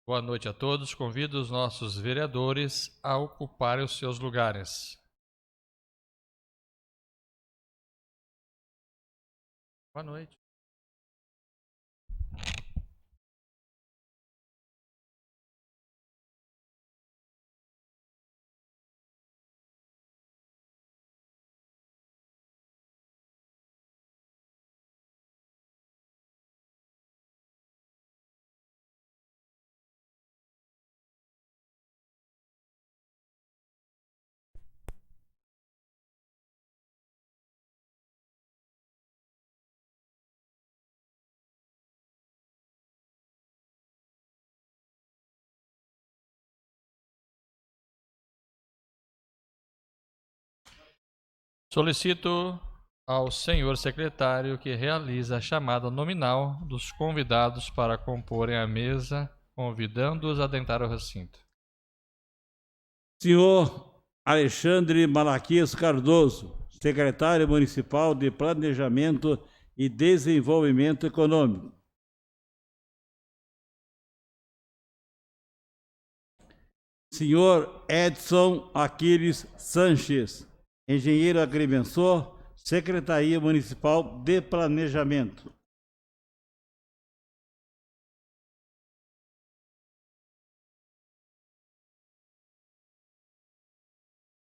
Boa noite a todos. Convido os nossos vereadores a ocuparem os seus lugares. Boa noite. Solicito ao senhor secretário que realize a chamada nominal dos convidados para comporem a mesa, convidando-os a adentrar o recinto. Senhor Alexandre Malaquias Cardoso, secretário municipal de Planejamento e Desenvolvimento Econômico. Senhor Edson Aquiles Sanches, engenheiro agrimensor, Secretaria Municipal de Planejamento.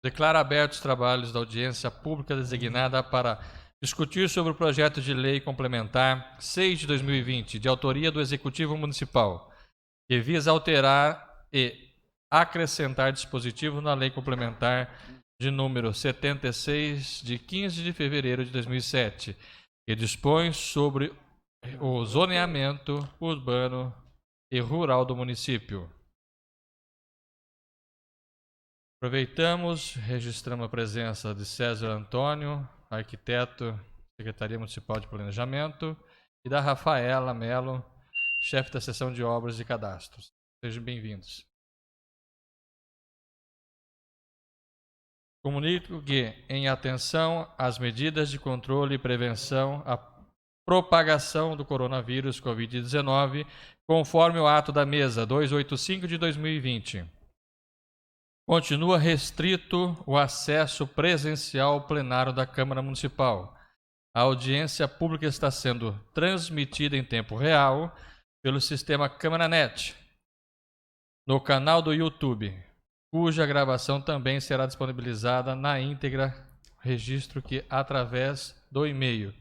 Declaro abertos os trabalhos da audiência pública designada para discutir sobre o projeto de lei complementar 6 de 2020, de autoria do Executivo Municipal, que visa alterar e acrescentar dispositivo na lei complementar de número 76, de 15 de fevereiro de 2007, que dispõe sobre o zoneamento urbano e rural do município. Aproveitamos, registramos a presença de César Antônio, arquiteto, Secretaria Municipal de Planejamento, e da Rafaela Melo, chefe da Seção de Obras e Cadastros. Sejam bem-vindos. Comunico que, em atenção às medidas de controle e prevenção à propagação do coronavírus Covid-19, conforme o ato da mesa 285 de 2020, continua restrito o acesso presencial ao plenário da Câmara Municipal. A audiência pública está sendo transmitida em tempo real pelo sistema CâmaraNet, no canal do YouTube, cuja gravação também será disponibilizada na íntegra, registro que através do e-mail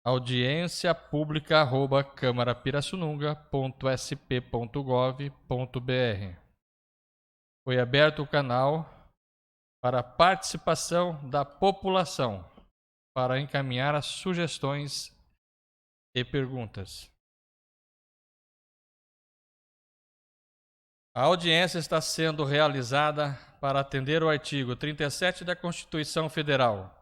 audiência.publica@camarapirassununga.sp.gov.br. Foi aberto o canal para a participação da população para encaminhar as sugestões e perguntas. A audiência está sendo realizada para atender o artigo 37 da Constituição Federal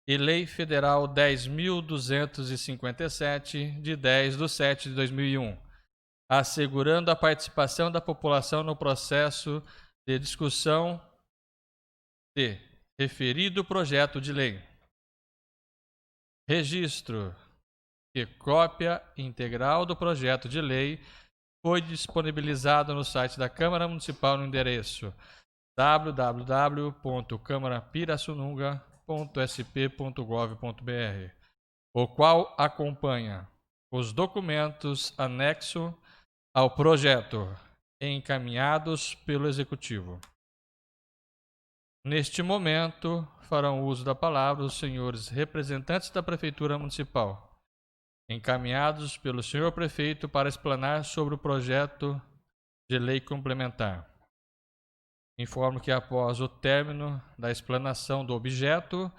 e Lei Federal 10.257, de 10/7 de 2001, assegurando a participação da população no processo de discussão de referido projeto de lei. Registro que cópia integral do projeto de lei foi disponibilizado no site da Câmara Municipal no endereço www.camarapirassununga.sp.gov.br, o qual acompanha os documentos anexo ao projeto encaminhados pelo Executivo. Neste momento, farão uso da palavra os senhores representantes da Prefeitura Municipal, encaminhados pelo senhor Prefeito para explanar sobre o projeto de lei complementar. Informo que após o término da explanação do objeto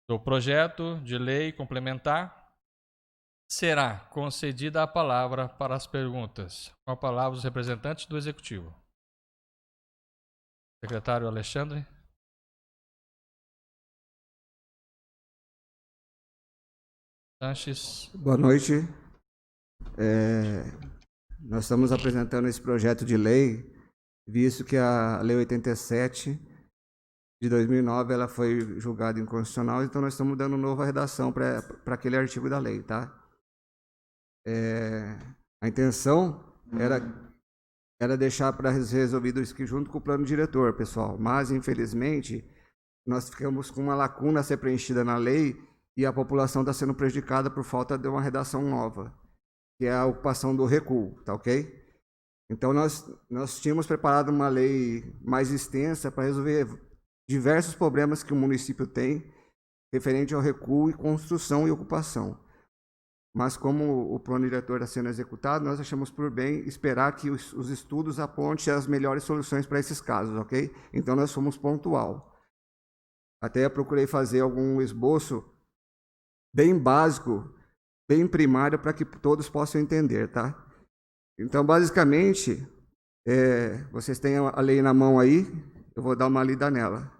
do projeto de lei complementar, será concedida a palavra para as perguntas. Com a palavra os representantes do Executivo. Secretário Alexandre. Sanches. Boa noite. Nós estamos apresentando esse projeto de lei, visto que a Lei 87 de 2009 ela foi julgada inconstitucional, então nós estamos dando nova redação para aquele artigo da lei, tá? a intenção era deixar para resolvido isso aqui junto com o plano diretor, pessoal. Mas, infelizmente, nós ficamos com uma lacuna a ser preenchida na lei e a população está sendo prejudicada por falta de uma redação nova, que é a ocupação do recuo, tá ok? Então, nós tínhamos preparado uma lei mais extensa para resolver diversos problemas que o município tem referente ao recuo e construção e ocupação. Mas como o plano diretor está sendo executado, nós achamos por bem esperar que os estudos apontem as melhores soluções para esses casos, ok? Então, nós fomos pontual. Até procurei fazer algum esboço bem básico, bem primário, para que todos possam entender, tá? Então, basicamente, vocês têm a lei na mão aí, eu vou dar uma lida nela.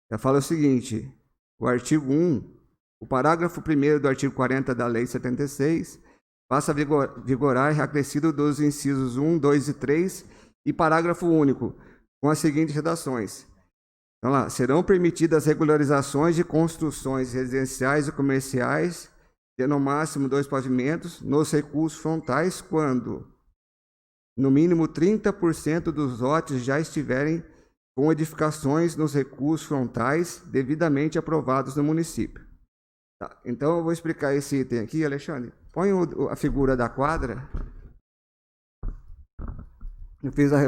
Ela fala o seguinte, o artigo 1, o parágrafo 1º do artigo 40 da Lei 76 passa a vigorar reacrescido dos incisos 1, 2 e 3 e parágrafo único, com as seguintes redações. Então, lá, serão permitidas regularizações de construções residenciais e comerciais de no máximo 2 pavimentos nos recuos frontais quando, no mínimo, 30% dos lotes já estiverem com edificações nos recuos frontais devidamente aprovados no município. Tá, então, eu vou explicar esse item aqui, Alexandre. Põe a figura da quadra.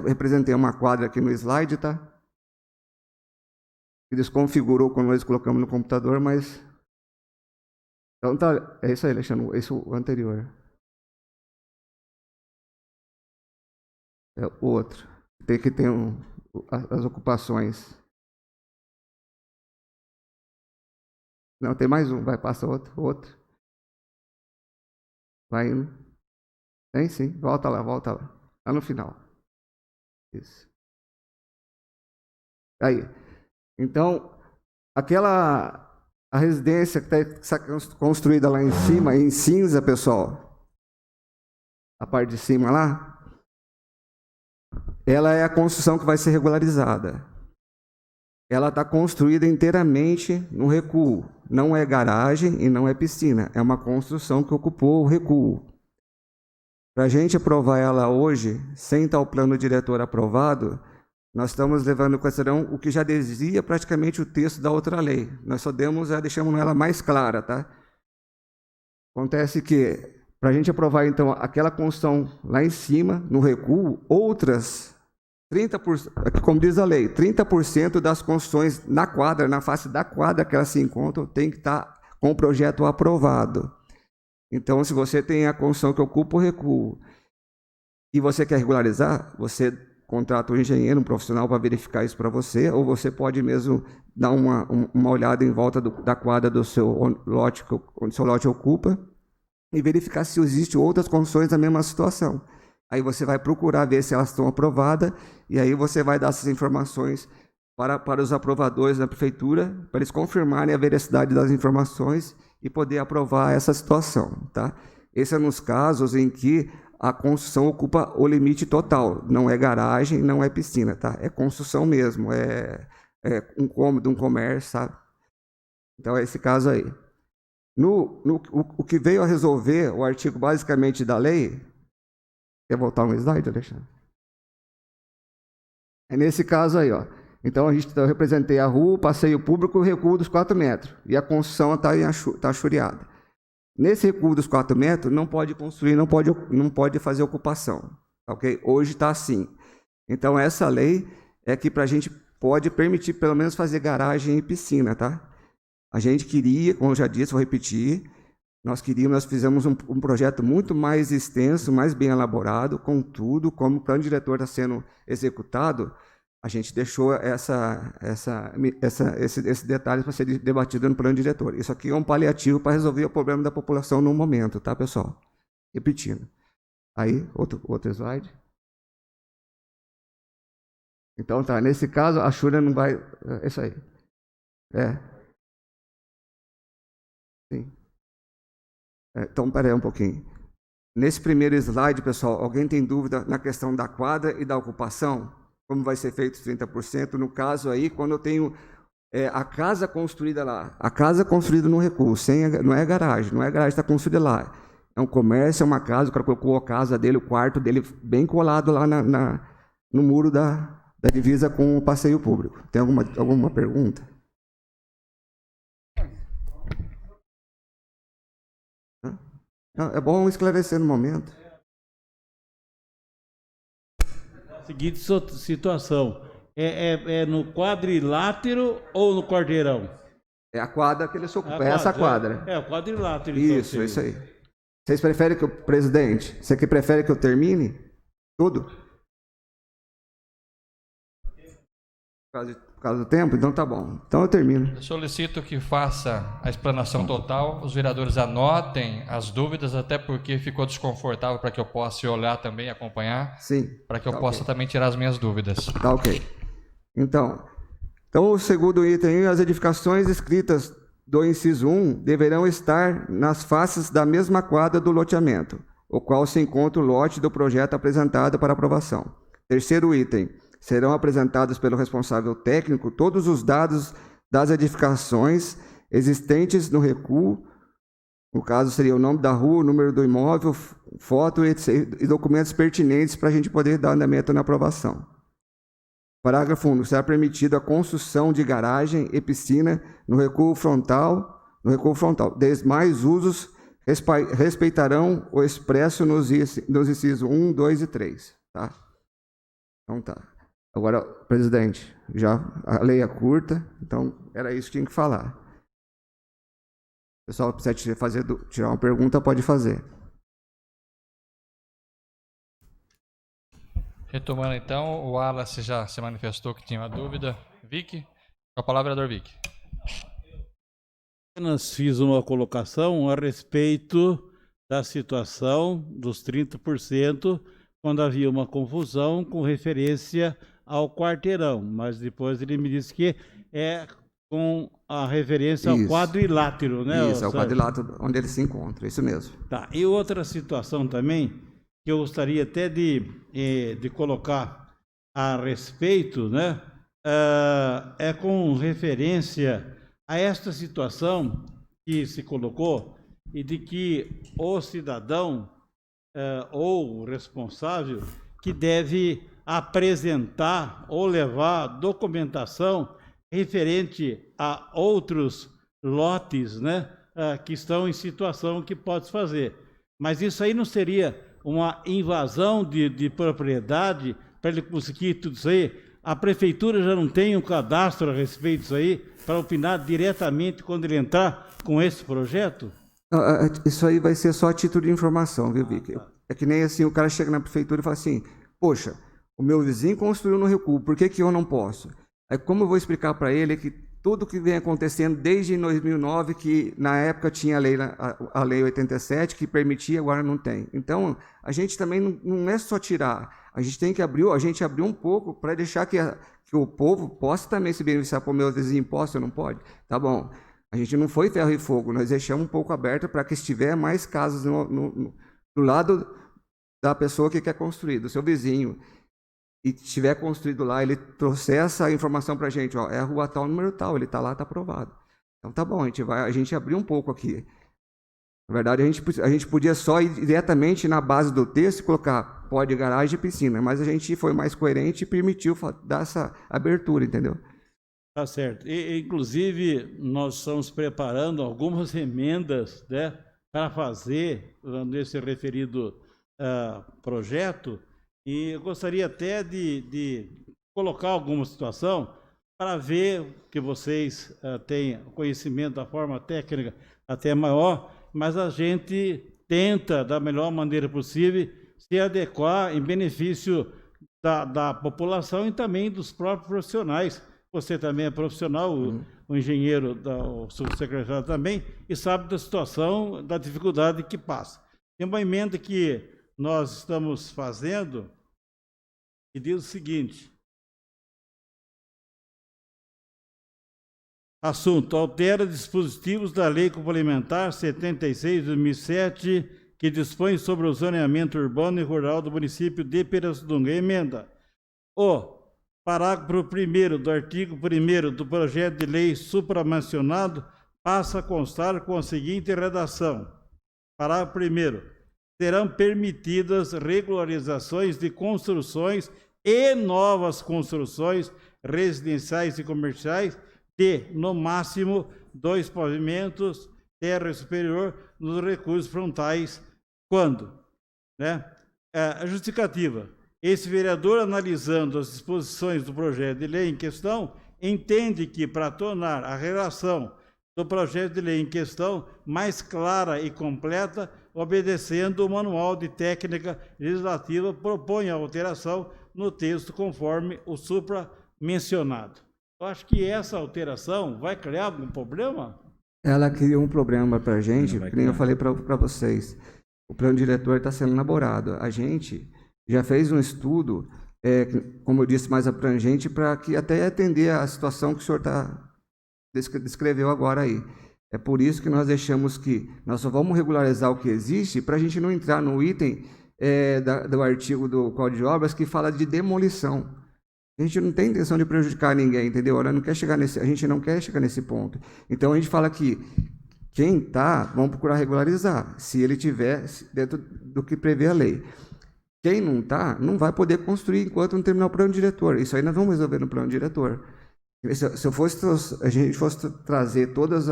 Representei uma quadra aqui no slide, tá? Que desconfigurou quando nós colocamos no computador, mas... Então, tá, é isso aí, Alexandre, esse é o anterior. É o outro. Tem que ter as ocupações. Não, tem mais um. Vai, passa outro. Vai indo. Tem sim. Volta lá. Lá no final. Isso. Aí. Então, a residência que está construída lá em cima, em cinza, pessoal. A parte de cima lá. Ela é a construção que vai ser regularizada. Ela está construída inteiramente no recuo. Não é garagem e não é piscina. É uma construção que ocupou o recuo. Para a gente aprovar ela hoje, sem estar o plano diretor aprovado, nós estamos levando em consideração o que já dizia praticamente o texto da outra lei. Nós só deixamos ela mais clara, tá? Acontece que, para a gente aprovar, então, aquela construção lá em cima, no recuo, outras 30%, como diz a lei, 30% das construções na quadra, na face da quadra que elas se encontram, tem que estar com o projeto aprovado. Então, se você tem a construção que ocupa o recuo e você quer regularizar, você contrata um engenheiro, um profissional para verificar isso para você, ou você pode mesmo dar uma olhada em volta da quadra do seu lote, onde o seu lote ocupa, e verificar se existem outras construções da mesma situação. Aí você vai procurar ver se elas estão aprovadas, e aí você vai dar essas informações para os aprovadores da prefeitura, para eles confirmarem a veracidade das informações e poder aprovar essa situação, tá? Esse é nos casos em que a construção ocupa o limite total, não é garagem, não é piscina, tá? É construção mesmo, é um cômodo, um comércio, sabe? Então é esse caso aí. O que veio a resolver o artigo basicamente da lei... Quer voltar um slide, Alexandre? É nesse caso aí, ó. Então, eu representei a rua, o passeio público e o recuo dos 4 metros. E a construção está churiada. Nesse recuo dos 4 metros, não pode construir, não pode fazer ocupação. Ok? Hoje está assim. Então, essa lei é que a gente pode permitir, pelo menos, fazer garagem e piscina, tá? A gente queria, como eu já disse, vou repetir, nós fizemos um projeto muito mais extenso, mais bem elaborado, contudo, como o plano diretor está sendo executado, a gente deixou esse detalhe para ser debatido no plano diretor. Isso aqui é um paliativo para resolver o problema da população no momento, tá, pessoal? Repetindo. Aí, outro slide. Então, tá, nesse caso, a Xúria não vai... É isso aí. Sim. Então, peraí um pouquinho. Nesse primeiro slide, pessoal, alguém tem dúvida na questão da quadra e da ocupação? Como vai ser feito os 30%? No caso aí, quando eu tenho a casa construída lá, a casa construída no recuo, não é garagem, está construída lá. É um comércio, é uma casa, o cara colocou a casa dele, o quarto dele bem colado lá no muro da divisa com o passeio público. Tem alguma pergunta? Não, é bom esclarecer no momento. Seguinte situação. É no quadrilátero ou no quarteirão? É a quadra que ele se ocupa, é essa quadra. É o quadrilátero. Então, Isso aí. Vocês preferem que o presidente, você que prefere que eu termine tudo? Por causa do tempo? Então tá bom. Então eu termino. Eu solicito que faça a explanação total, os vereadores anotem as dúvidas, até porque ficou desconfortável para que eu possa olhar também, acompanhar. Sim. Para que eu possa também tirar as minhas dúvidas. Tá ok. Então o segundo item, as edificações escritas do inciso 1 deverão estar nas faces da mesma quadra do loteamento, o qual se encontra o lote do projeto apresentado para aprovação. Terceiro item, serão apresentados pelo responsável técnico todos os dados das edificações existentes no recuo, no caso seria o nome da rua, o número do imóvel, foto e documentos pertinentes para a gente poder dar andamento na aprovação. Parágrafo 1. Será permitida a construção de garagem e piscina no recuo frontal. Demais usos respeitarão o expresso nos incisos 1, 2 e 3. Tá? Então tá. Agora, presidente, já a lei é curta, então era isso que tinha que falar. O pessoal precisa tirar uma pergunta, pode fazer. Retomando então, o Wallace já se manifestou que tinha uma dúvida. Vic, com a palavra, vereador Vic. Apenas fiz uma colocação a respeito da situação dos 30%, quando havia uma confusão com referência ao quarteirão, mas depois ele me disse que é com a referência ao quadrilátero, né? Isso, é o quadrilátero onde ele se encontra, isso mesmo. Tá, e outra situação também, que eu gostaria até de colocar a respeito, né? É com referência a esta situação que se colocou e de que o cidadão ou o responsável que deve apresentar ou levar documentação referente a outros lotes, né, que estão em situação que pode fazer. Mas isso aí não seria uma invasão de propriedade para ele conseguir tudo isso aí? A prefeitura já não tem um cadastro a respeito disso aí para opinar diretamente quando ele entrar com esse projeto? Isso aí vai ser só a título de informação, viu, Vic? É que nem assim, o cara chega na prefeitura e fala assim, poxa, o meu vizinho construiu no recuo, por que eu não posso? Aí como eu vou explicar para ele que tudo que vem acontecendo desde 2009, que na época tinha a lei 87 que permitia, agora não tem. Então, a gente também não é só tirar, a gente tem que abrir um pouco para deixar que o povo possa também se beneficiar. Para o meu vizinho posso ou não pode? Tá bom. A gente não foi ferro e fogo, nós deixamos um pouco aberto para que se tiver mais casas do lado da pessoa que quer construir, do seu vizinho, e tiver construído lá, ele trouxer essa informação para a gente, ó, é a rua tal, número tal, ele está lá, está aprovado. Então tá bom, a gente abriu um pouco aqui. Na verdade, a gente podia só ir diretamente na base do texto e colocar pode garagem e piscina, mas a gente foi mais coerente e permitiu dar essa abertura, entendeu? Tá certo. Inclusive, nós estamos preparando algumas emendas, né, para fazer nesse referido projeto, e eu gostaria até de colocar alguma situação para ver que vocês têm conhecimento da forma técnica até maior, mas a gente tenta, da melhor maneira possível, se adequar em benefício da população e também dos próprios profissionais. Você também é profissional, o engenheiro, o subsecretário também, e sabe da situação, da dificuldade que passa. Tem uma emenda que nós estamos fazendo que diz o seguinte: assunto: altera dispositivos da Lei Complementar 76/2007, que dispõe sobre o zoneamento urbano e rural do município de Pirassununga. Emenda: o parágrafo 1º do artigo 1º do projeto de lei supramencionado passa a constar com a seguinte redação: Parágrafo 1º. Serão permitidas regularizações de construções e novas construções residenciais e comerciais de, no máximo, 2 pavimentos, terra superior, nos recursos frontais, quando, né? A justificativa. Esse vereador, analisando as disposições do projeto de lei em questão, entende que, para tornar a relação do projeto de lei em questão mais clara e completa, obedecendo o Manual de Técnica Legislativa, propõe a alteração no texto conforme o supra-mencionado. Eu acho que essa alteração vai criar algum problema? Ela cria um problema para a gente, que nem eu falei para vocês. O plano diretor está sendo elaborado. A gente já fez um estudo, como eu disse, mais abrangente, para que até atender a situação que o senhor descreveu agora aí. É por isso que nós deixamos que nós só vamos regularizar o que existe para a gente não entrar no item do artigo do Código de Obras que fala de demolição. A gente não tem intenção de prejudicar ninguém, entendeu? A gente não quer chegar nesse ponto. Então a gente fala que quem está, vamos procurar regularizar, se ele tiver dentro do que prevê a lei. Quem não está, não vai poder construir enquanto não terminar o plano diretor. Isso aí nós vamos resolver no plano diretor. Se a gente fosse trazer todas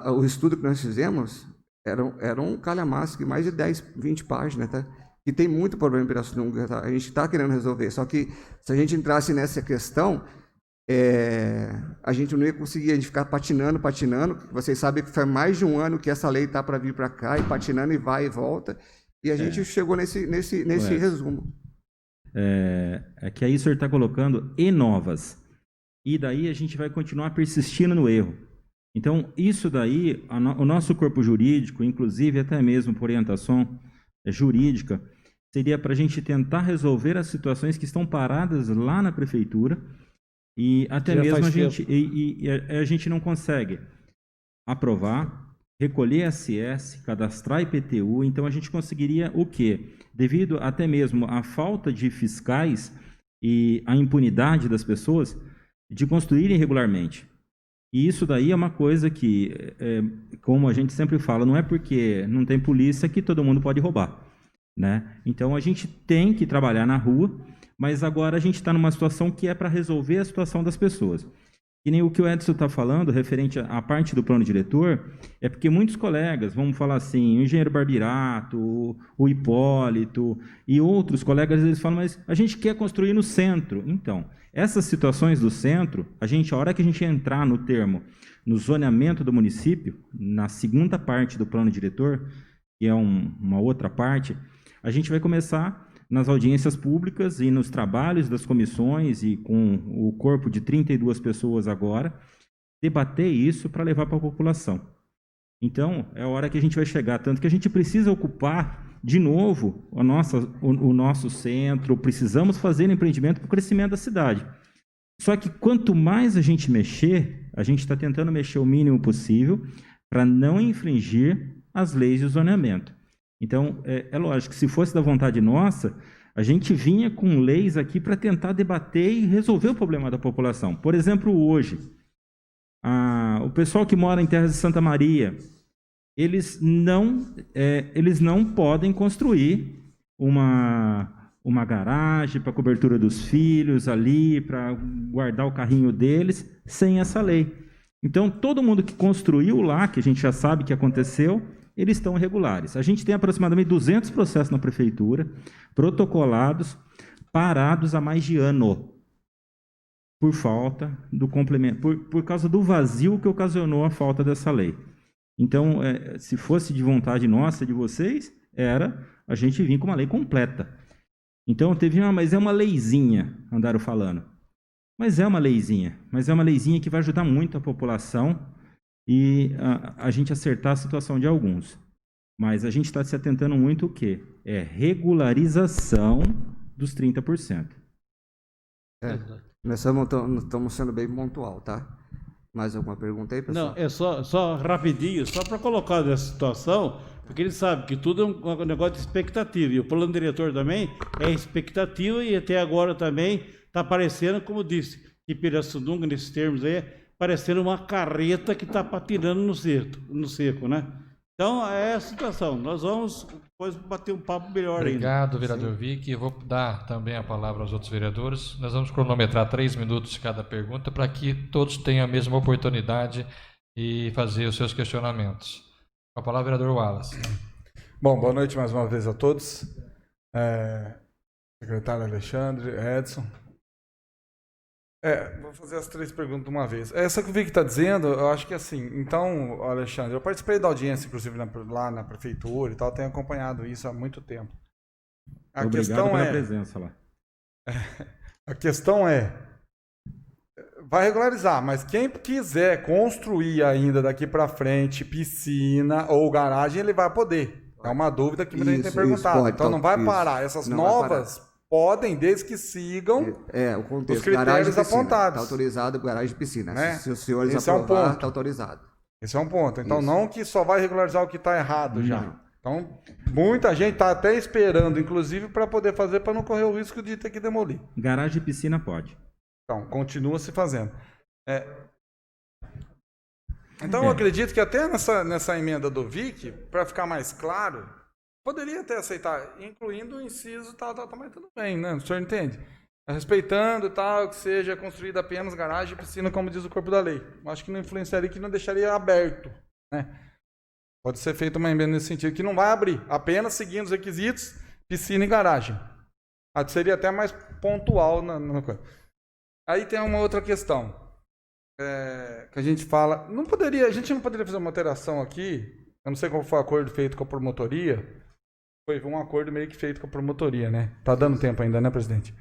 o estudo que nós fizemos, era um calhamaço de mais de 10, 20 páginas, tá? E tem muito problema em Pirassununga, tá? A gente está querendo resolver, só que se a gente entrasse nessa questão, a gente não ia conseguir, a gente ficar patinando. Vocês sabem que faz mais de um ano que essa lei está para vir para cá, e patinando e vai e volta, e a gente chegou nesse resumo. É que aí o senhor está colocando e novas, e daí a gente vai continuar persistindo no erro. Então, isso daí, o nosso corpo jurídico, inclusive até mesmo por orientação jurídica, seria para a gente tentar resolver as situações que estão paradas lá na prefeitura, e até mesmo a gente não consegue aprovar, recolher SS, cadastrar IPTU. Então a gente conseguiria o quê? Devido até mesmo à falta de fiscais e à impunidade das pessoas de construírem irregularmente. E isso daí é uma coisa que, como a gente sempre fala, não é porque não tem polícia que todo mundo pode roubar, né? Então a gente tem que trabalhar na rua, mas agora a gente está numa situação que é para resolver a situação das pessoas. E nem o que o Edson está falando, referente à parte do plano diretor, é porque muitos colegas, vamos falar assim, o engenheiro Barbirato, o Hipólito e outros colegas, eles falam, mas a gente quer construir no centro. Então, essas situações do centro, a hora que a gente entrar no termo, no zoneamento do município, na segunda parte do plano diretor, que é uma outra parte, a gente vai começar nas audiências públicas e nos trabalhos das comissões, e com o corpo de 32 pessoas agora, debater isso para levar para a população. Então, é a hora que a gente vai chegar, tanto que a gente precisa ocupar de novo o nosso centro, precisamos fazer empreendimento para o crescimento da cidade. Só que quanto mais a gente mexer, a gente está tentando mexer o mínimo possível para não infringir as leis de zoneamento. Então, é lógico que se fosse da vontade nossa, a gente vinha com leis aqui para tentar debater e resolver o problema da população. Por exemplo, hoje, o pessoal que mora em Terras de Santa Maria, eles não podem construir uma garagem para cobertura dos filhos ali, para guardar o carrinho deles, sem essa lei. Então, todo mundo que construiu lá, que a gente já sabe que aconteceu, eles estão irregulares. A gente tem aproximadamente 200 processos na prefeitura, protocolados, parados há mais de ano, por falta do complemento, por causa do vazio que ocasionou a falta dessa lei. Então, se fosse de vontade nossa, de vocês, era a gente vir com uma lei completa. Então, mas é uma leizinha, andaram falando. Mas é uma leizinha que vai ajudar muito a população e a gente acertar a situação de alguns. Mas a gente está se atentando muito o quê? É regularização dos 30%. Nós estamos sendo bem pontual, tá? Mais alguma pergunta aí, pessoal? Não, é só rapidinho, só para colocar nessa situação, porque ele sabe que tudo é um negócio de expectativa, e o plano diretor também é expectativa, e até agora também está parecendo, como disse, que Pirassununga, nesses termos aí, parecendo uma carreta que está patinando no seco, né? Então, é a situação. Nós vamos depois bater um papo melhor ainda. Obrigado, vereador Vick. Eu vou dar também a palavra aos outros vereadores. Nós vamos cronometrar 3 minutos cada pergunta para que todos tenham a mesma oportunidade e fazer os seus questionamentos. Com a palavra, vereador Wallace. Bom, boa noite mais uma vez a todos. Secretário Alexandre, Edson. Vou fazer as 3 perguntas de uma vez. Essa que o Vic está dizendo, eu acho que assim, então, Alexandre, eu participei da audiência, inclusive, lá na prefeitura e tal, tenho acompanhado isso há muito tempo. Obrigado pela presença lá. A questão vai regularizar, mas quem quiser construir ainda daqui para frente piscina ou garagem, ele vai poder. É uma dúvida que muita gente tem perguntado. Pode, então não vai parar. Essas novas podem, desde que sigam o contexto. os critérios apontados. Está autorizado garagem de piscina. Né? Se os senhores Esse aprovar, está autorizado. Esse é um ponto. Então, Isso. não que só vai regularizar o que está errado já. Não. Então, muita gente está até esperando, inclusive, para poder fazer, para não correr o risco de ter que demolir. Garagem e piscina pode. Então, continua se fazendo. Então, eu acredito que até nessa emenda do Vic, para ficar mais claro, poderia até aceitar, incluindo o inciso tal, mas tudo bem, né? O senhor entende? Respeitando tal, que seja construída apenas garagem e piscina, como diz o corpo da lei. Acho que não influenciaria, que não deixaria aberto, né? Pode ser feita uma emenda nesse sentido, que não vai abrir, apenas seguindo os requisitos, piscina e garagem. Seria até mais pontual na coisa. Aí tem uma outra questão, que a gente fala, a gente não poderia fazer uma alteração aqui, eu não sei qual foi o acordo feito com a promotoria, foi um acordo meio que feito com a promotoria, né? Tá dando tempo ainda, né, presidente?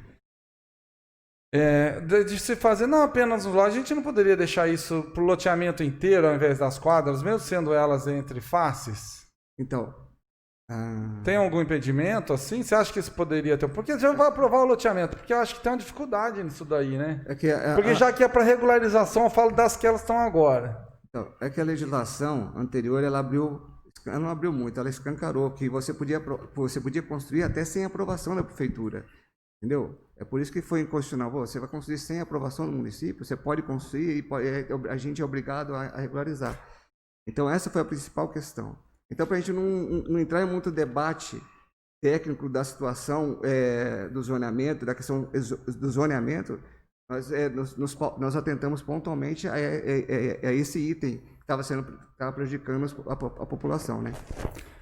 De se fazer não apenas nos lotes, a gente não poderia deixar isso para o loteamento inteiro ao invés das quadras, mesmo sendo elas entre faces? Então, tem algum impedimento assim? Você acha que isso poderia ter? Porque já vai aprovar o loteamento, porque eu acho que tem uma dificuldade nisso daí, né? Porque já que é para regularização, eu falo das que elas estão agora. Então, é que a legislação anterior, ela não abriu muito, ela escancarou que você podia construir até sem aprovação da prefeitura. Entendeu? É por isso que foi inconstitucional. Você vai construir sem aprovação do município, você pode construir e a gente é obrigado a regularizar. Então, essa foi a principal questão. Então, para a gente não entrar em muito debate técnico da situação do zoneamento, da questão do zoneamento, nós atentamos pontualmente a esse item que estava prejudicando a população, né?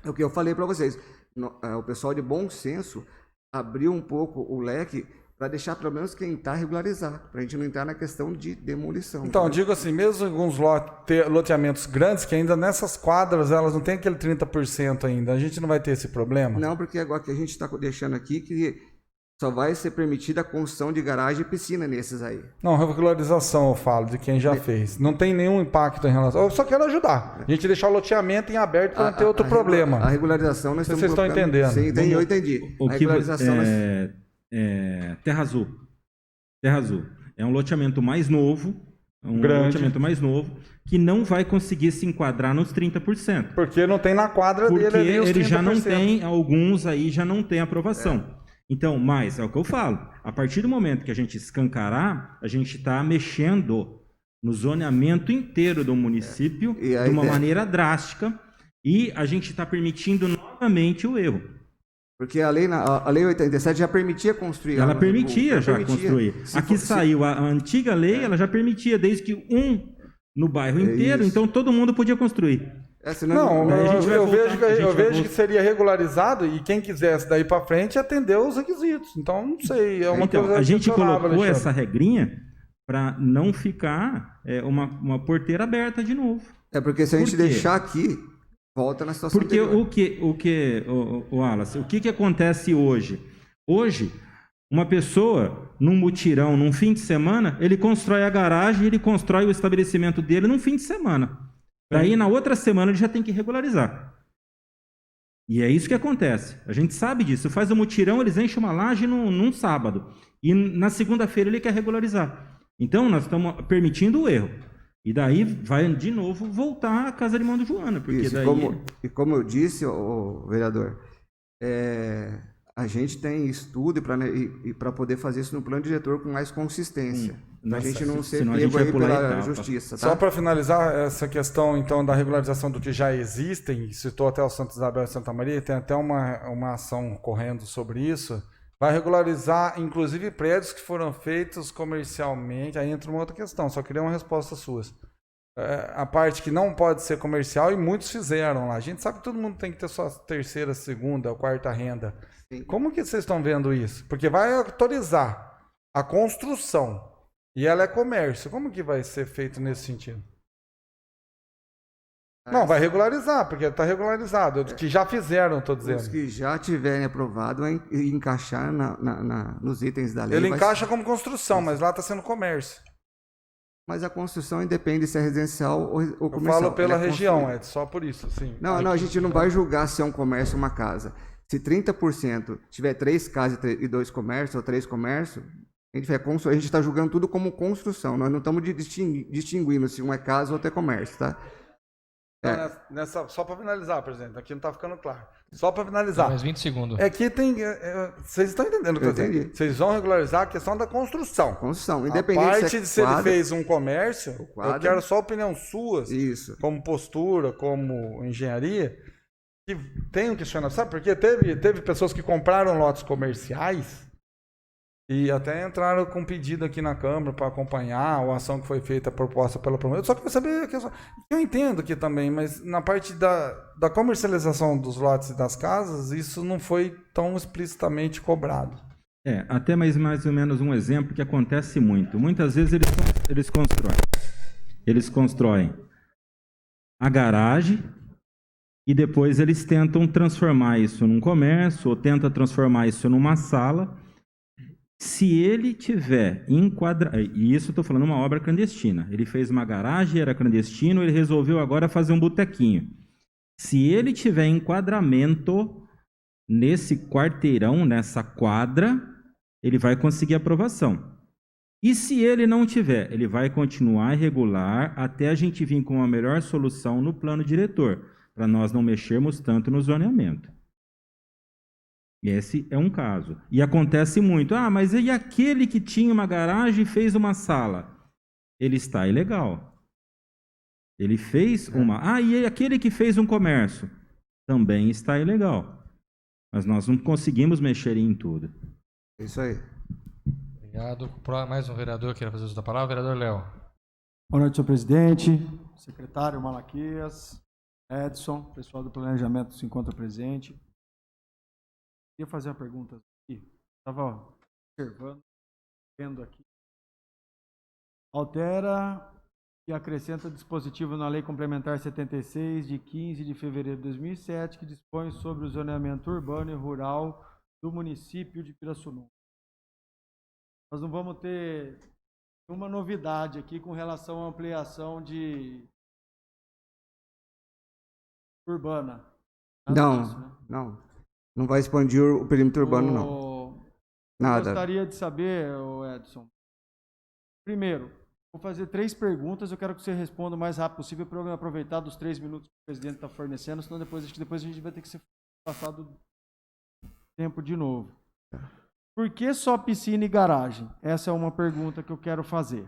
É o que eu falei para vocês. O pessoal de bom senso abriu um pouco o leque para deixar pelo menos quem está regularizar, para a gente não entrar na questão de demolição. Então, digo assim, mesmo alguns loteamentos grandes, que ainda nessas quadras elas não têm aquele 30% ainda, a gente não vai ter esse problema? Não, porque agora que a gente está deixando aqui que só vai ser permitida a construção de garagem e piscina nesses aí. Não, regularização eu falo, de quem já fez. Não tem nenhum impacto em relação... Eu só quero ajudar. A gente deixar o loteamento em aberto para não ter outro problema. A regularização nós estamos vocês estão entendendo. Sim, eu entendi. A regularização Terra Azul. Terra Azul. É um loteamento mais novo, loteamento mais novo, que não vai conseguir se enquadrar nos 30%. Porque não tem na quadra dele ali os 30%. Ele já não tem, alguns aí já não tem aprovação. Então, mas é o que eu falo, a partir do momento que a gente escancarar, a gente está mexendo no zoneamento inteiro do município de uma maneira drástica e a gente está permitindo novamente o erro. Porque a lei 87 já permitia construir. Ela permitia construir. Aqui saiu a antiga lei, ela já permitia, desde que no bairro inteiro, então todo mundo podia construir. Eu vejo que seria regularizado e quem quisesse daí para frente atendeu os requisitos. Então, não sei, é uma coisa. A gente colocou essa regrinha para não ficar uma porteira aberta de novo. Porque se a gente deixar aqui, volta na situação anterior. O Wallace, o que acontece hoje? Hoje, uma pessoa, num mutirão, num fim de semana, ele constrói a garagem, ele constrói o estabelecimento dele num fim de semana. Daí, na outra semana, ele já tem que regularizar. E é isso que acontece. A gente sabe disso. Faz o mutirão, eles enchem uma laje num sábado. E na segunda-feira ele quer regularizar. Então, nós estamos permitindo o erro. E daí vai, de novo, voltar à casa de mão do Joana. Porque isso, daí... como eu disse, vereador, a gente tem estudo para poder fazer isso no plano diretor com mais consistência. Pra gente não ser senão a pego gente vai aí pular pela etapa. justiça, tá? Só para finalizar essa questão, então, da regularização do que já existem, citou até o Santa Isabel e Santa Maria, tem até uma ação correndo sobre isso, vai regularizar, inclusive, prédios que foram feitos comercialmente, aí entra uma outra questão, só queria uma resposta suas. A parte que não pode ser comercial, e muitos fizeram lá. A gente sabe que todo mundo tem que ter sua terceira, segunda ou quarta renda. Sim. Como que vocês estão vendo isso? Porque vai autorizar a construção, e ela é comércio. Como que vai ser feito nesse sentido? Não, vai regularizar, porque está regularizado. Que já fizeram, estou dizendo. Os que já tiverem aprovado vai encaixar nos itens da lei. Ele vai encaixa como construção, mas lá está sendo comércio. Mas a construção independe se é residencial ou Eu comercial. falo pela Ela é região, construída. só por isso. Sim. Não, a gente não vai julgar se é um comércio ou uma casa. Se 30% tiver 3 casas e 2 comércios, ou 3 comércios, a gente está julgando tudo como construção. Nós não estamos distinguindo se um é casa ou outro é comércio, tá? Então, só para finalizar, presidente, aqui não está ficando claro. Só para finalizar. Mais 20 segundos. É que tem. Vocês estão entendendo o que eu estou dizendo? entendi. Vocês vão regularizar a questão da construção. Construção, A independente parte se é de se ele quadra, fez um comércio, eu quadra. quero só a opinião suas, Isso. como postura, como engenharia, que tem um questionamento. Sabe por quê? Teve pessoas que compraram lotes comerciais e até entraram com pedido aqui na Câmara para acompanhar a ação que foi feita, proposta pela promotora. Eu só quero saber, eu entendo aqui também, mas na parte da comercialização dos lotes e das casas, isso não foi tão explicitamente cobrado. Até mais ou menos um exemplo que acontece muito. Muitas vezes eles constroem a garagem e depois eles tentam transformar isso num comércio ou tentam transformar isso numa sala. Se ele tiver e isso estou falando uma obra clandestina, ele fez uma garagem, era clandestino, ele resolveu agora fazer um botequinho. Se ele tiver enquadramento nesse quarteirão, nessa quadra, ele vai conseguir aprovação. E se ele não tiver, ele vai continuar irregular até a gente vir com uma melhor solução no plano diretor, para nós não mexermos tanto no zoneamento. Esse é um caso. E acontece muito. Mas e aquele que tinha uma garagem e fez uma sala? Ele está ilegal. Ele fez uma... e aquele que fez um comércio? Também está ilegal. Mas nós não conseguimos mexer em tudo. É isso aí. Obrigado. Mais um vereador quer fazer uso da palavra. Vereador Léo. Boa noite, senhor presidente, secretário Malaquias, Edson, pessoal do planejamento se encontra presente. Queria fazer uma pergunta aqui. Estava observando, vendo aqui. Altera e acrescenta dispositivo na Lei Complementar 76, de 15 de fevereiro de 2007, que dispõe sobre o zoneamento urbano e rural do município de Pirassununga. Nós não vamos ter uma novidade aqui com relação à ampliação de urbana. Nada disso, né? Não vai expandir o perímetro urbano, não. Nada. Eu gostaria de saber, Edson. Primeiro, vou fazer 3 perguntas. Eu quero que você responda o mais rápido possível para eu aproveitar dos 3 minutos que o presidente está fornecendo, senão depois a gente vai ter que ser passado tempo de novo. Por que só piscina e garagem? Essa é uma pergunta que eu quero fazer.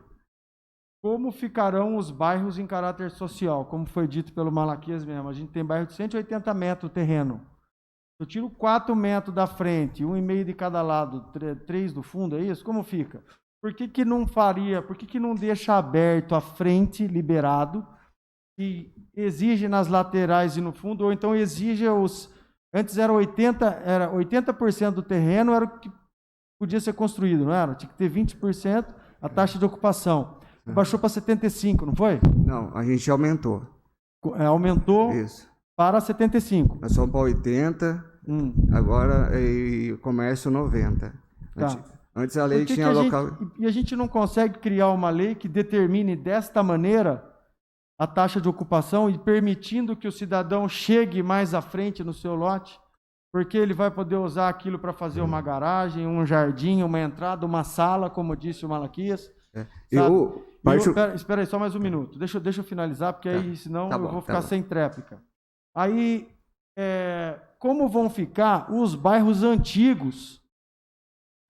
Como ficarão os bairros em caráter social? Como foi dito pelo Malaquias mesmo, a gente tem bairro de 180 metros o terreno. Eu tiro 4 metros da frente, 1,5 de cada lado, 3 do fundo, é isso? Como fica? Por que não faria, por que não deixa aberto a frente, liberado, e exige nas laterais e no fundo, ou então exige antes era 80% do terreno era o que podia ser construído, não era? Tinha que ter 20% a taxa de ocupação. Baixou para 75%, não foi? Não, a gente aumentou. Aumentou Isso. para 75%. Nós somos para 80%, agora o comércio 90%. Tá. Antes a lei tinha local... E a gente não consegue criar uma lei que determine desta maneira a taxa de ocupação e permitindo que o cidadão chegue mais à frente no seu lote? Porque ele vai poder usar aquilo para fazer uma garagem, um jardim, uma entrada, uma sala, como disse o Malaquias. Espera aí, só mais um minuto. Deixa eu finalizar, porque aí senão eu vou ficar sem tréplica. Aí, como vão ficar os bairros antigos?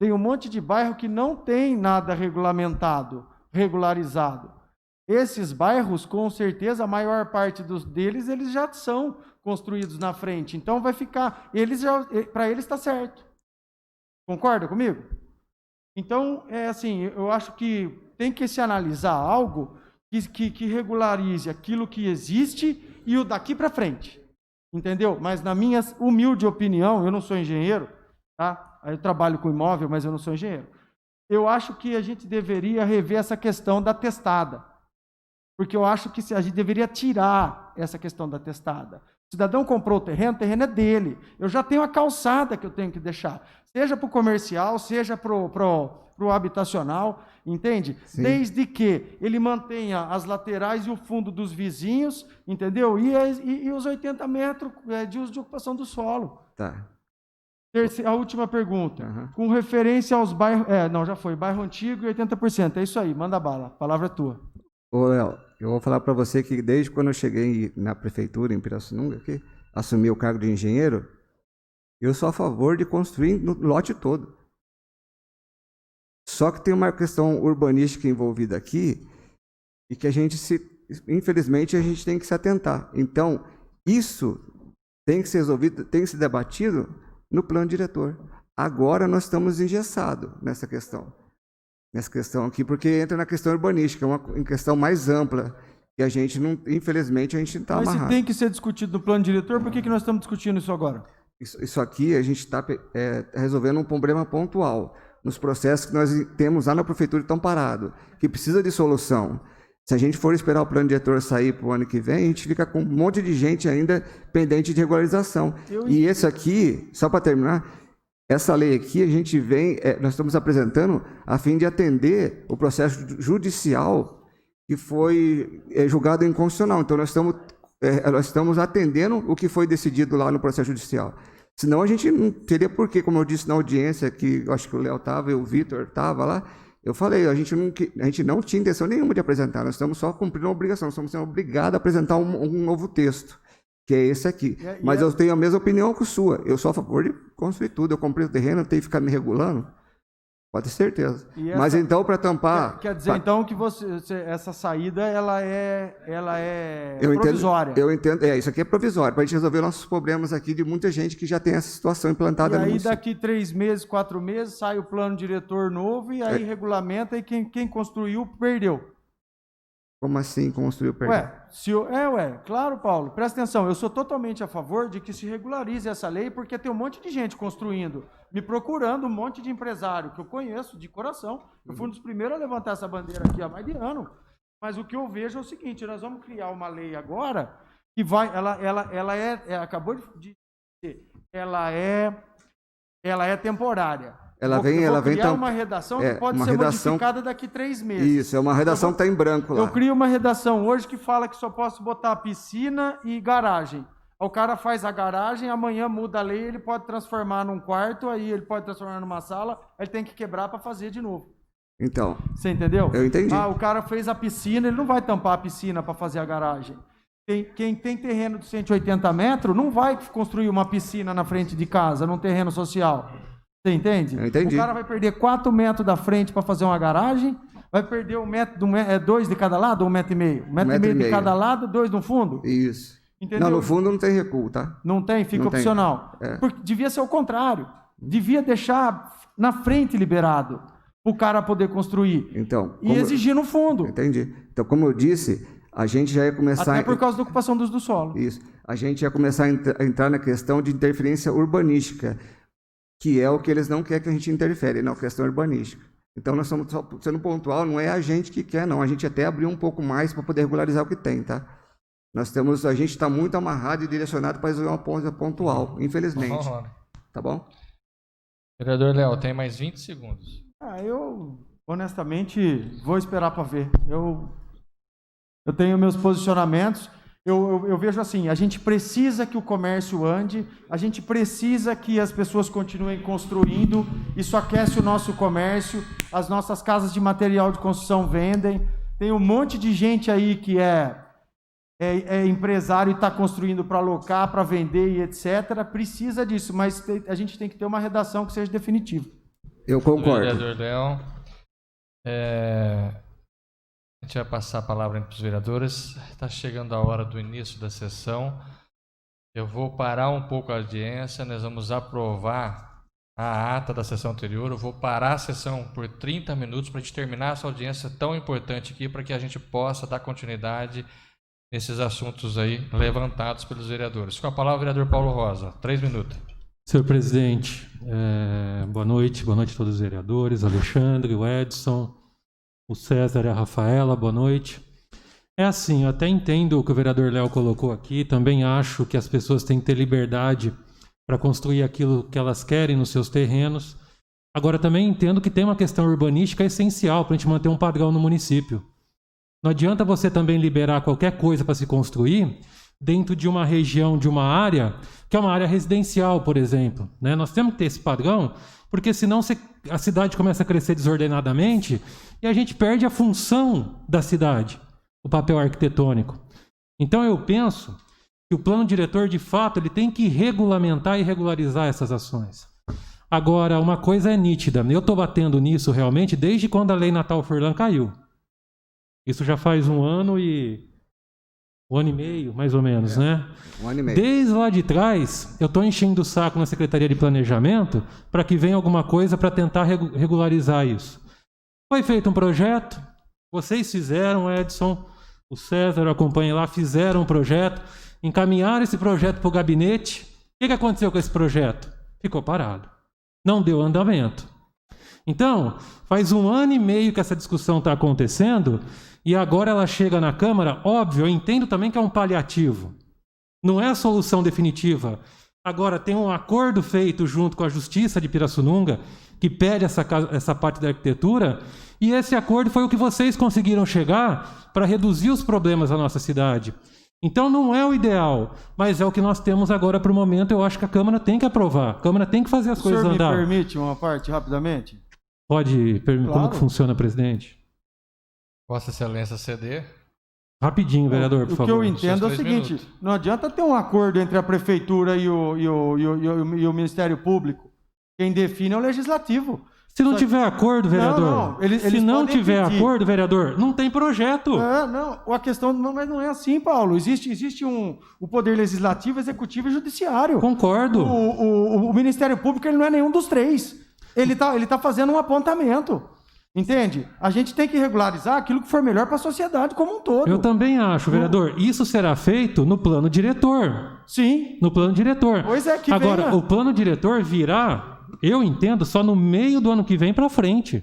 Tem um monte de bairro que não tem nada regulamentado. regularizado. Esses bairros, com certeza, a maior parte deles, eles já são construídos na frente. Então, vai ficar... Para eles está certo. Concorda comigo? Então, eu acho que tem que se analisar algo que regularize aquilo que existe e o daqui para frente. Entendeu? Mas na minha humilde opinião, eu não sou engenheiro, tá? Eu trabalho com imóvel, mas eu não sou engenheiro. Eu acho que a gente deveria rever essa questão da testada. Porque eu acho que a gente deveria tirar essa questão da testada. O cidadão comprou o terreno é dele. Eu já tenho a calçada que eu tenho que deixar. Seja para o comercial, seja para o habitacional, entende? Sim. Desde que ele mantenha as laterais e o fundo dos vizinhos, entendeu? E os 80 metros de uso de ocupação do solo. Tá. A última pergunta. Uhum. Com referência aos bairros... não, já foi. Bairro antigo e 80%. É isso aí, manda bala. A palavra é tua. Ô, Léo, eu vou falar para você que desde quando eu cheguei na prefeitura, em Pirassununga, aqui, assumi o cargo de engenheiro, eu sou a favor de construir no lote todo. Só que tem uma questão urbanística envolvida aqui e que infelizmente, a gente tem que se atentar. Então, isso tem que ser resolvido, tem que ser debatido no plano diretor. Agora nós estamos engessados nessa questão aqui, porque entra na questão urbanística, é uma questão mais ampla, que a gente não, infelizmente, a gente não está amarrado. Mas se tem que ser discutido no plano diretor, por que nós estamos discutindo isso agora? Isso aqui, a gente está resolvendo um problema pontual, nos processos que nós temos lá na prefeitura estão parados, que precisa de solução. Se a gente for esperar o plano diretor sair para o ano que vem, a gente fica com um monte de gente ainda pendente de regularização. E esse aqui, só para terminar, essa lei aqui, a gente nós estamos apresentando a fim de atender o processo judicial que foi julgado inconstitucional. Então, nós estamos atendendo o que foi decidido lá no processo judicial. Senão, a gente não teria porquê, como eu disse na audiência, que eu acho que o Léo estava e o Vitor estava lá, eu falei, a gente não tinha intenção nenhuma de apresentar, nós estamos só cumprindo uma obrigação, nós estamos sendo obrigados a apresentar um novo texto, que é esse aqui. Mas eu tenho a mesma opinião que a sua. Eu sou a favor de construir tudo. Eu comprei o terreno, eu tenho que ficar me regulando. Pode ter certeza. Mas então, para tampar... Quer dizer, então, que essa saída, ela é eu provisória. Eu entendo. Isso aqui é provisório, para a gente resolver nossos problemas aqui de muita gente que já tem essa situação implantada. E aí, daqui 3 meses, 4 meses, sai o plano diretor novo e aí regulamenta e quem construiu, perdeu. Como assim construir o perdão? Claro, Paulo, presta atenção, eu sou totalmente a favor de que se regularize essa lei, porque tem um monte de gente construindo, me procurando, um monte de empresário que eu conheço de coração. Eu fui um dos primeiros a levantar essa bandeira aqui há mais de ano. Mas o que eu vejo é o seguinte, nós vamos criar uma lei agora que vai, acabou de dizer, ela é temporária. Ela vem uma redação que pode ser modificada daqui 3 meses. Isso, é uma redação que está em branco lá. Eu crio uma redação hoje que fala que só posso botar piscina e garagem. O cara faz a garagem, amanhã muda a lei, ele pode transformar num quarto, aí ele pode transformar numa sala, ele tem que quebrar para fazer de novo. Então. Você entendeu? Eu entendi. O cara fez a piscina, ele não vai tampar a piscina para fazer a garagem. Quem tem terreno de 180 metros não vai construir uma piscina na frente de casa, num terreno social. Você entende? Eu entendi. O cara vai perder 4 metros da frente para fazer uma garagem, vai perder 2 de cada lado ou 1,5 metro? 1,5 metro de cada lado, 2 no fundo? Isso. Entendeu? Não, no fundo não tem recuo, tá? Não tem? Fica não opcional. Tem. Porque devia ser o contrário. Devia deixar na frente liberado para o cara poder construir. Então, e exigir no fundo. Entendi. Então, como eu disse, a gente já ia começar... Até por causa da ocupação do solo. Isso. A gente ia começar a entrar na questão de interferência urbanística, que é o que eles não querem que a gente interfere, na questão urbanística. Então, nós estamos só sendo pontual, não é a gente que quer, não. A gente até abriu um pouco mais para poder regularizar o que tem, tá? A gente está muito amarrado e direcionado para resolver uma coisa pontual, infelizmente. Tá bom? Vereador Léo, tem mais 20 segundos. Eu, honestamente, vou esperar para ver. Eu tenho meus posicionamentos. Eu vejo assim, a gente precisa que o comércio ande, a gente precisa que as pessoas continuem construindo, isso aquece o nosso comércio, as nossas casas de material de construção vendem, tem um monte de gente aí que é empresário e está construindo para alocar, para vender e etc. Precisa disso, mas a gente tem que ter uma redação que seja definitiva. Eu concordo. Vereador Léo, A gente vai passar a palavra para os vereadores. Está chegando a hora do início da sessão. Eu vou parar um pouco a audiência, nós vamos aprovar a ata da sessão anterior. Eu vou parar a sessão por 30 minutos para a gente terminar essa audiência tão importante aqui, para que a gente possa dar continuidade nesses assuntos aí levantados pelos vereadores. Com a palavra, o vereador Paulo Rosa. 3 minutos. Senhor presidente, boa noite a todos os vereadores, Alexandre, o Edson, o César e a Rafaela, boa noite. É assim, eu até entendo o que o vereador Léo colocou aqui, também acho que as pessoas têm que ter liberdade para construir aquilo que elas querem nos seus terrenos. Agora, também entendo que tem uma questão urbanística essencial para a gente manter um padrão no município. Não adianta você também liberar qualquer coisa para se construir dentro de uma região, de uma área, que é uma área residencial, por exemplo, né? Nós temos que ter esse padrão, porque senão a cidade começa a crescer desordenadamente e a gente perde a função da cidade, o papel arquitetônico. Então eu penso que o plano diretor, de fato, ele tem que regulamentar e regularizar essas ações. Agora, uma coisa é nítida, eu estou batendo nisso realmente desde quando a Lei Natal Furlan caiu. Isso já faz um ano e meio, mais ou menos, né? 1 ano e meio. Desde lá de trás, eu estou enchendo o saco na Secretaria de Planejamento para que venha alguma coisa para tentar regularizar isso. Foi feito um projeto, vocês fizeram, Edson, o César, eu acompanhei lá, fizeram um projeto, encaminharam esse projeto para o gabinete. O que aconteceu com esse projeto? Ficou parado. Não deu andamento. Então, faz 1 ano e meio que essa discussão está acontecendo e agora ela chega na Câmara. Óbvio, eu entendo também que é um paliativo. Não é a solução definitiva. Agora, tem um acordo feito junto com a Justiça de Pirassununga que pede essa parte da arquitetura, e esse acordo foi o que vocês conseguiram chegar para reduzir os problemas da nossa cidade. Então não é o ideal, mas é o que nós temos agora para o momento. Eu acho que a Câmara tem que aprovar, a Câmara tem que fazer as coisas andar. O senhor me permite uma parte rapidamente? Pode, Claro. Como que funciona, presidente? Vossa Excelência ceder. Rapidinho, vereador, por O que favor. eu entendo é o Seus 3 seguinte, minutos. não adianta ter um acordo entre a Prefeitura e o Ministério Público. Quem define é o Legislativo. Se não tiver acordo, vereador, Não, eles se não podem tiver pedir. acordo, vereador, não tem projeto. Não, a questão mas não é assim, Paulo. Existe o Poder Legislativo, Executivo e Judiciário. Concordo. O Ministério Público ele não é nenhum dos 3. Ele tá fazendo um apontamento. Entende? A gente tem que regularizar aquilo que for melhor para a sociedade como um todo. Eu também acho, vereador. Isso será feito no plano diretor. Sim. No plano diretor. Pois é, que Agora, venha. o plano diretor virá, eu entendo, só no meio do ano que vem para frente.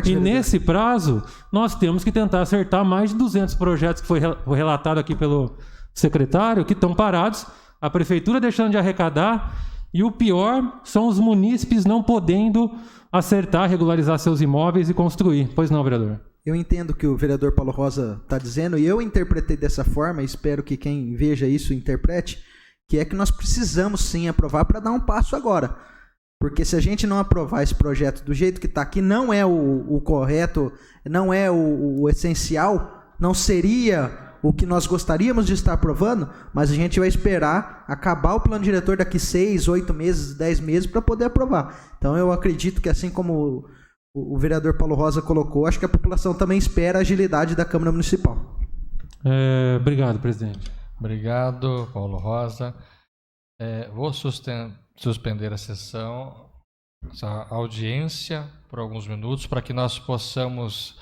E nesse prazo, nós temos que tentar acertar mais de 200 projetos que foi relatado aqui pelo secretário, que estão parados, a prefeitura deixando de arrecadar, e o pior são os munícipes não podendo acertar, regularizar seus imóveis e construir. Pois não, vereador? Eu entendo o que o vereador Paulo Rosa está dizendo, e eu interpretei dessa forma, espero que quem veja isso interprete, que é que nós precisamos sim aprovar para dar um passo agora. Porque se a gente não aprovar esse projeto do jeito que está aqui, não é o correto, não é o essencial, não seria o que nós gostaríamos de estar aprovando, mas a gente vai esperar acabar o plano diretor daqui 6, 8 meses, 10 meses para poder aprovar. Então eu acredito que assim como o vereador Paulo Rosa colocou, acho que a população também espera a agilidade da Câmara Municipal. Obrigado, presidente. Obrigado, Paulo Rosa. Vou suspender a sessão, essa audiência, por alguns minutos, para que nós possamos,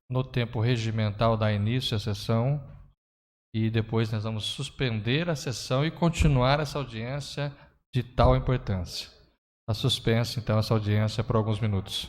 no tempo regimental, dar início à sessão, e depois nós vamos suspender a sessão e continuar essa audiência de tal importância. Está suspensa, então, essa audiência por alguns minutos.